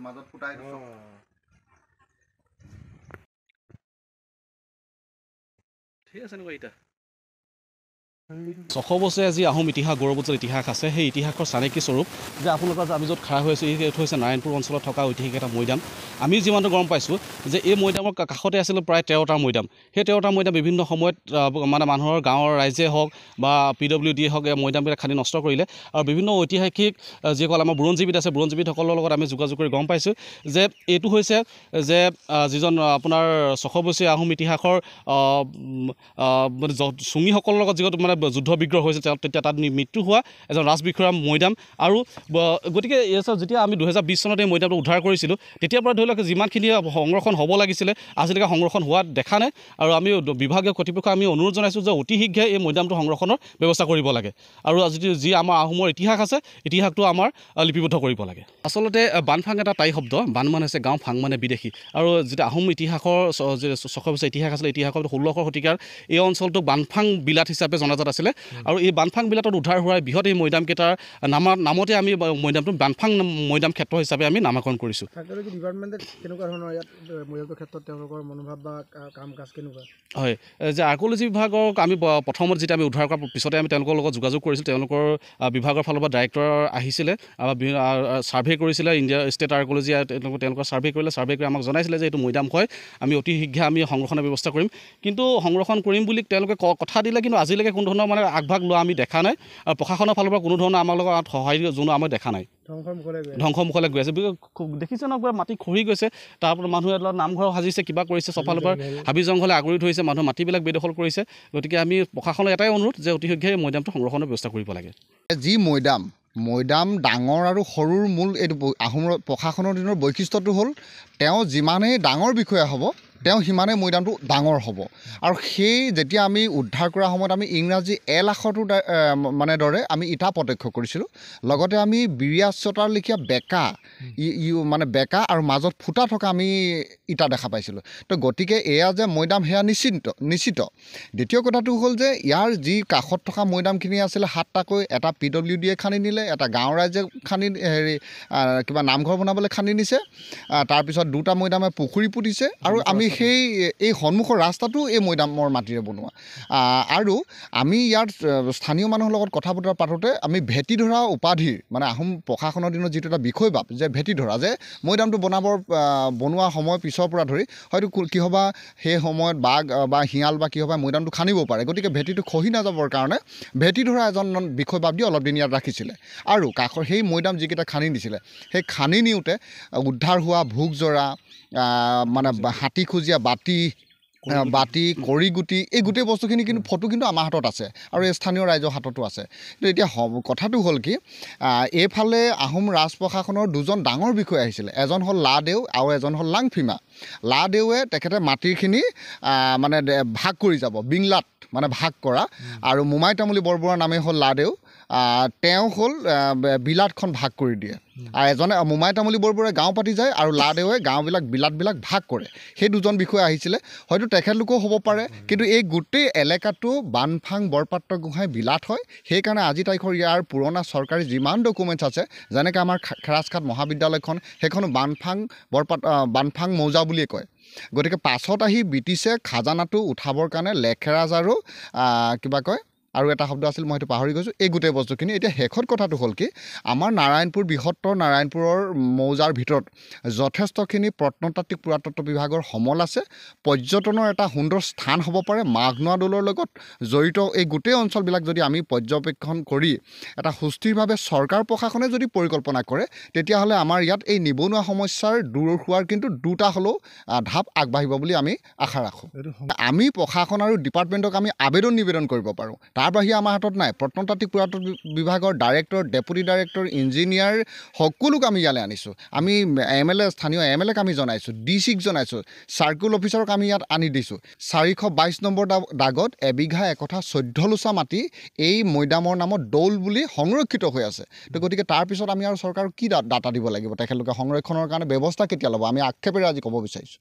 মাজত ফুটাই ঠিক আছে নেকি এটা 600 বছৰীয়া যি আহোম ইতিহাস গৌৰৱোজ্জ্বল ইতিহাস আছে সেই ইতিহাসৰ চানেকি স্বৰূপ যে আপোনালোকৰ আমি য'ত খাৰা হৈ আছোঁ এইটো হৈছে নাৰায়ণপুৰ অঞ্চলত থকা ঐতিহাসিক এটা মৈদাম আমি যিমানটো গম পাইছোঁ যে এই মৈদামৰ কাষতে আছিল প্ৰায় 13টা মৈদাম সেই 13টা মৈদাম বিভিন্ন সময়ত মানে মানুহৰ গাঁৱৰ ৰাইজে হওক বা PWD হওক এই মৈদামবিলাক খান্দি নষ্ট কৰিলে আৰু বিভিন্ন ঐতিহাসিক যিসকল আমাৰ বুৰঞ্জীবিদ আছে বুৰঞ্জীবিদসকলৰ লগত আমি যোগাযোগ কৰি গম পাইছোঁ যে এইটো হৈছে যে যিজন আপোনাৰ 600 বছৰীয়া আহোম ইতিহাসৰ চুঙীসকলৰ লগত যিটো মানে যুদ্ধ বিগ্ৰহ হৈছে তেতিয়া তাত মৃত্যু হোৱা এজন ৰাজবিষয়া মৈদাম আৰু গতিকে যেতিয়া আমি 2020 চনত এই মৈদামটো উদ্ধাৰ কৰিছিলোঁ তেতিয়াৰ পৰা ধৰি লওক যিমানখিনি সংৰক্ষণ হ'ব লাগিছিলে আজিলৈকে সংৰক্ষণ হোৱা দেখা নাই আৰু আমি বিভাগীয় কৰ্তৃপক্ষক আমি অনুৰোধ জনাইছোঁ যে অতি শীঘ্ৰে এই মৈদামটো সংৰক্ষণৰ ব্যৱস্থা কৰিব লাগে আৰু যি আমাৰ আহোমৰ ইতিহাস আছে ইতিহাসটো আমাৰ লিপিবদ্ধ কৰিব লাগে আচলতে বানফাং এটা টাই শব্দ বান মানে হৈছে গাঁও ফাং মানে বিদেশী আৰু যেতিয়া আহোম ইতিহাসৰ 600 বছৰ ইতিহাস আছিলে ইতিহাসৰ 16শ শতিকাৰ এই অঞ্চলটোক বানফাং বিলাত হিচাপে জনাজাত আছিলে আৰু এই বানফাং বিলাতত উদ্ধাৰ হোৱাৰ বৃহৎ এই মৈদামকেইটাৰ নামতে আমি মৈদামটো বানফাং মৈদাম ক্ষেত্ৰ হিচাপে আমি নামাকৰণ কৰিছোঁ ডিপাৰ্টমেণ্টে কেনেকুৱা ধৰণৰ ইয়াত মৈদামটোৰ ক্ষেত্ৰত তেওঁলোকৰ মনোভাৱ বা কাম কাজ কেনেকুৱা হয় যে আৰ্কলজি বিভাগক আমি প্ৰথমত যেতিয়া আমি উদ্ধাৰ কৰাৰ পিছতে আমি তেওঁলোকৰ লগত যোগাযোগ কৰিছিলোঁ তেওঁলোকৰ বিভাগৰ ফালৰ পৰা ডাইৰেক্টৰ আহিছিলে ছাৰ্ভে কৰিছিলে ইণ্ডিয়া ষ্টেট আৰ্কলজি তেওঁলোকৰ ছাৰ্ভে কৰিলে ছাৰ্ভে কৰি আমাক জনাইছিলে যে এইটো মৈদাম হয় আমি অতি শীঘ্ৰে আমি সংৰক্ষণৰ ব্যৱস্থা কৰিম কিন্তু সংৰক্ষণ কৰিম বুলি তেওঁলোকে কথা দিলে কিন্তু আজিলৈকে কোনো ধৰণৰ মানে আগভাগ লোৱা আমি দেখা নাই আৰু প্ৰশাসনৰ ফালৰ পৰা কোনো ধৰণৰ আমাৰ লগত সহায় জনোৱা আমি দেখা নাই ধ্বংসমুখলৈ গৈ আছে দেখিছে ন মাটি খহি গৈছে তাৰপৰা মানুহে নামঘৰ সাজিছে কিবা কৰিছে চফালৰ পৰা হাবি জংঘলে আগুৰি ধৰিছে মানুহৰ মাটিবিলাক বেদখল কৰিছে গতিকে আমি প্ৰশাসনৰ এটাই অনুৰোধ যে অতি শীঘ্ৰে মৈদামটো সংৰক্ষণৰ ব্যৱস্থা কৰিব লাগে যি মৈদাম ডাঙৰ আৰু সৰুৰ মূল এইটো আহোমৰ প্ৰশাসনৰ দিনৰ বৈশিষ্ট্যটো হ'ল তেওঁ যিমানেই ডাঙৰ বিষয়া হ'ব তেওঁ সিমানেই মৈদামটো ডাঙৰ হ'ব আৰু সেই যেতিয়া আমি উদ্ধাৰ কৰাৰ সময়ত আমি ইংৰাজী 1 লাখটো মানে দৰে আমি ইটা প্ৰত্যক্ষ কৰিছিলোঁ লগতে আমি বিৰিয়াছটাৰ লেখীয়া মানে বেকা আৰু মাজত ফুটা থকা আমি ইটা দেখা পাইছিলোঁ তো গতিকে এয়া যে মৈদাম সেয়া নিশ্চিত দ্বিতীয় কথাটো হ'ল যে ইয়াৰ যি কাষত থকা মৈদামখিনি আছিলে 7টাকৈ এটা PWDয়ে খান্দি নিলে এটা গাঁৱৰ ৰাইজে খান্দি কিবা নামঘৰ বনাবলৈ খান্দি নিছে তাৰপিছত 2টা মৈদামে পুখুৰী পুতিছে আৰু আমি এই সন্মুখৰ ৰাস্তাটো এই মৈদামৰ মাটিৰে বনোৱা আৰু আমি ইয়াৰ স্থানীয় মানুহৰ লগত কথা বতৰা পাতোঁতে আমি ভেটি ধৰা উপাধিৰ মানে আহোম প্ৰশাসনৰ দিনত যিটো এটা বিষয়বাব যে ভেটি ধৰা যে মৈদামটো বনোৱা সময় পিছৰ পৰা ধৰি হয়তো কি হ'বা সেই সময়ত বাঘ বা শিয়াল বা কি হ'বা মৈদামটো খান্দিব পাৰে গতিকে ভেটিটো খহি নাযাবৰ কাৰণে ভেটি ধৰা এজন বিষয়বাব দি অলপ দিন ইয়াত ৰাখিছিলে আৰু কাষৰ সেই মৈদাম যিকেইটা খান্দি দিছিলে সেই খান্দি নিওঁতে উদ্ধাৰ হোৱা ভোগজৰা মানে হাতীখুজীয়া বাতি কৰিগুটি এই গোটেই বস্তুখিনি কিন্তু ফটো কিন্তু আমাৰ হাতত আছে আৰু এই স্থানীয় ৰাইজৰ হাততো আছে কিন্তু এতিয়া কথাটো হ'ল কি এইফালে আহোম ৰাজ প্ৰশাসনৰ 2জন ডাঙৰ বিষয়া আহিছিলে এজন হ'ল লাদেউ আৰু এজন হ'ল লাংফিমা লাদেউৱে তেখেতে মাটিখিনি মানে ভাগ কৰি যাব বিংলাত মানে ভাগ কৰা আৰু মোমাই তামুলী বৰবৰুৱাৰ নামেই হ'ল লাদেউ তেওঁ হ'ল বিলাতখন ভাগ কৰি দিয়ে আৰু এজনে মোমাই তামুলী বৰবৰুৱাই গাঁও পাতি যায় আৰু লাদেৱে গাঁওবিলাক বিলাতবিলাক ভাগ কৰে সেই 2জন বিষয়া আহিছিলে হয়তো তেখেতলোকেও হ'ব পাৰে কিন্তু এই গোটেই এলেকাটো বানফাং বৰপাত্ৰ গোহাঁই বিলাত হয় সেইকাৰণে আজি তাৰিখৰ ইয়াৰ পুৰণা চৰকাৰী যিমান ডকুমেণ্টছ আছে যেনেকৈ আমাৰ খেৰাজঘাট মহাবিদ্যালয়খন সেইখনো বানফাং মৌজা বুলিয়ে কয় গতিকে পাছত আহি ব্ৰিটিছে খাজানাটো উঠাবৰ কাৰণে লেখেৰাজ আৰু কিবা কয় আৰু এটা শব্দ আছিল মই সেইটো পাহৰি গৈছোঁ এই গোটেই বস্তুখিনি এতিয়া শেষত কথাটো হ'ল কি আমাৰ নাৰায়ণপুৰ বৃহত্তৰ নাৰায়ণপুৰৰ মৌজাৰ ভিতৰত যথেষ্টখিনি প্ৰত্নতাত্ত্বিক পুৰাতত্ত্ব বিভাগৰ সমল আছে পৰ্যটনৰ এটা সুন্দৰ স্থান হ'ব পাৰে মাঘনোৱা দৌলৰ লগত জড়িত এই গোটেই অঞ্চলবিলাক যদি আমি পৰ্যবেক্ষণ কৰি এটা সুস্থিৰভাৱে চৰকাৰ প্ৰশাসনে যদি পৰিকল্পনা কৰে তেতিয়াহ'লে আমাৰ ইয়াত এই নিবনুৱা সমস্যাৰ দূৰ হোৱাৰ কিন্তু 2টা হ'লেও ঢাপ আগবাঢ়িব বুলি আমি আশা ৰাখোঁ আমি প্ৰশাসন আৰু ডিপাৰ্টমেণ্টক আমি নিবেদন কৰিব পাৰোঁ তাৰ বাহিৰে আমাৰ হাতত নাই প্ৰত্নতাত্ত্বিক পুৰাতত্ত্ব বিভাগৰ ডাইৰেক্টৰ ডেপুটি ডাইৰেক্টৰ ইঞ্জিনিয়াৰ সকলোক আমি ইয়ালৈ আনিছোঁ আমি MLA স্থানীয় MLAক আমি জনাইছোঁ DC-ক জনাইছোঁ চাৰ্কুল অফিচাৰক আমি ইয়াত আনি দিছোঁ 422 নম্বৰ দাগত এবিঘা একঠা 14 লোচা মাটি এই মৈদামৰ নামত দৌল বুলি সংৰক্ষিত হৈ আছে তো গতিকে তাৰপিছত আমি আৰু চৰকাৰক কি ডাটা দিব লাগিব তেখেতলোকে সংৰক্ষণৰ কাৰণে ব্যৱস্থা কেতিয়া ল'ব আমি আক্ষেপেৰে আজি ক'ব বিচাৰিছোঁ